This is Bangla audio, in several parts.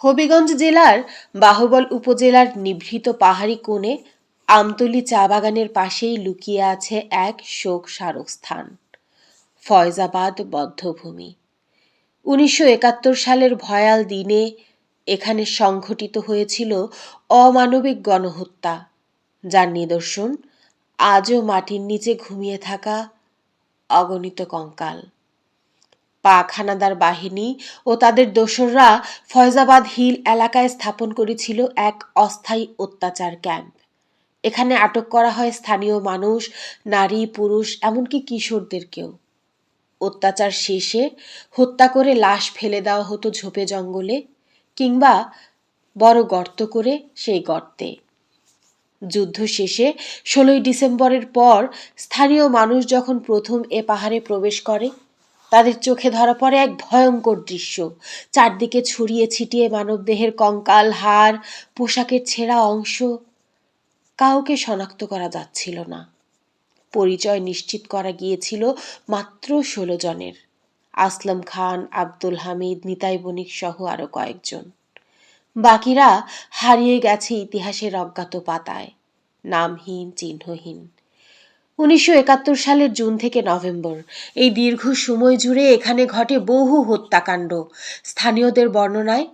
হবিগঞ্জ জেলার বাহুবল উপজেলার নিভৃত পাহাড়ি কোণে আমতলী চা বাগানের পাশেই লুকিয়ে আছে এক শোক স্মারক স্থান, ফয়জাবাদ বধ্যভূমি। ১৯৭১ সালের ভয়াল দিনে এখানে সংঘটিত হয়েছিল অমানবিক গণহত্যা, যার নিদর্শন আজও মাটির নিচে ঘুমিয়ে থাকা অগণিত কঙ্কাল। পাক হানাদার বাহিনী ও তাদের দোসররা ফয়জাবাদ হিল এলাকায় স্থাপন করেছিল এক অস্থায়ী অত্যাচার ক্যাম্প। এখানে আটক করা হয় স্থানীয় মানুষ, নারী, পুরুষ, এমনকি কিশোরদেরকেও। অত্যাচার শেষে হত্যা করে লাশ ফেলে দেওয়া হতো ঝোপে জঙ্গলে কিংবা বড় গর্ত করে সেই গর্তে। যুদ্ধ শেষে ১৬ই ডিসেম্বরের পর স্থানীয় মানুষ যখন প্রথম এ পাহাড়ে প্রবেশ করে, তাদের চোখে ধরা পড়ে এক ভয়ঙ্কর দৃশ্য। চারদিকে ছড়িয়ে ছিটিয়ে মানবদেহের কঙ্কাল, হাড়, পোশাকের ছেঁড়া অংশ। কাউকে শনাক্ত করা যাচ্ছিল না। পরিচয় নিশ্চিত করা গিয়েছিল মাত্র ১৬ জনের: আসলাম খান, আব্দুল হামিদ, নিতাই বণিক সহ আরো কয়েকজন। বাকিরা হারিয়ে গেছে ইতিহাসের অজ্ঞাত পাতায়, নামহীন, চিহ্নহীন। ১৯৭১ সালের জুন থেকে নভেম্বর, এই দীর্ঘ সময় জুড়ে এখানে ঘটে বহু হত্যাকাণ্ড। স্থানীয়দের বর্ণনায়,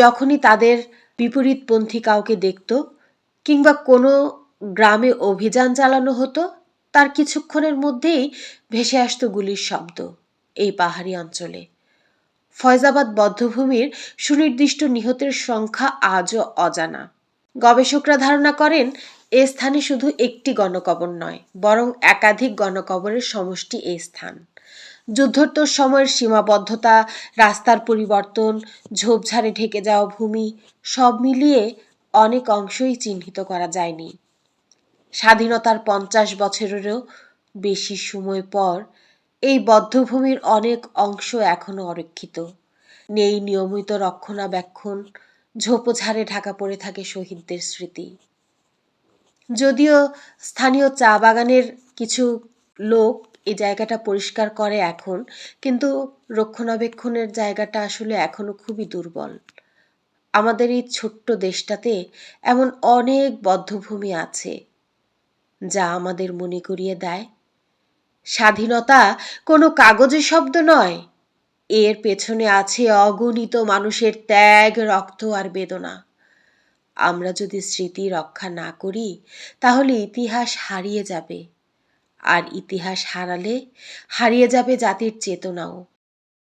যখনই তাদের বিপরীতপন্থী কাউকে দেখত কিংবা কোনো গ্রামে অভিযান চালানো হতো, তার কিছুক্ষণের মধ্যেই ভেসে আসতো গুলির শব্দ এই পাহাড়ি অঞ্চলে। ফয়জাবাদ বধ্যভূমির সুনির্দিষ্ট নিহতের সংখ্যা আজও অজানা। গবেষকরা ধারণা করেন, এ স্থানে শুধু একটি গণকবর নয়, বরং একাধিক গণকবরের সমষ্টি এই স্থান। যুদ্ধোত্তর সময়ের সীমাবদ্ধতা, রাস্তার পরিবর্তন, ঝোপঝাড়ে ঢেকে যাওয়া ভূমি, সব মিলিয়ে অনেক অংশই চিহ্নিত করা যায়নি। স্বাধীনতার ৫০ বছরেরও বেশি সময় পর এই বধ্যভূমির অনেক অংশ এখনো অরক্ষিত। নেই নিয়মিত রক্ষণাবেক্ষণ, ঝোপঝাড়ে ঢাকা পড়ে থাকে শহীদদের স্মৃতি। যদিও স্থানীয় চা বাগানের কিছু লোক এই জায়গাটা পরিষ্কার করে এখন, কিন্তু রক্ষণাবেক্ষণের জায়গাটা আসলে এখনো খুবই দুর্বল। আমাদের এই ছোট্ট দেশটাতে এমন অনেক বধ্যভূমি আছে যা আমাদের মনে করিয়ে দেয়, স্বাধীনতা কোনো কাগজের শব্দ নয়, এর পেছনে আছে অগণিত মানুষের ত্যাগ, রক্ত আর বেদনা। আমরা যদি স্মৃতি রক্ষা না করি, তাহলে ইতিহাস হারিয়ে যাবে, আর ইতিহাস হারালে হারিয়ে যাবে জাতির চেতনাও।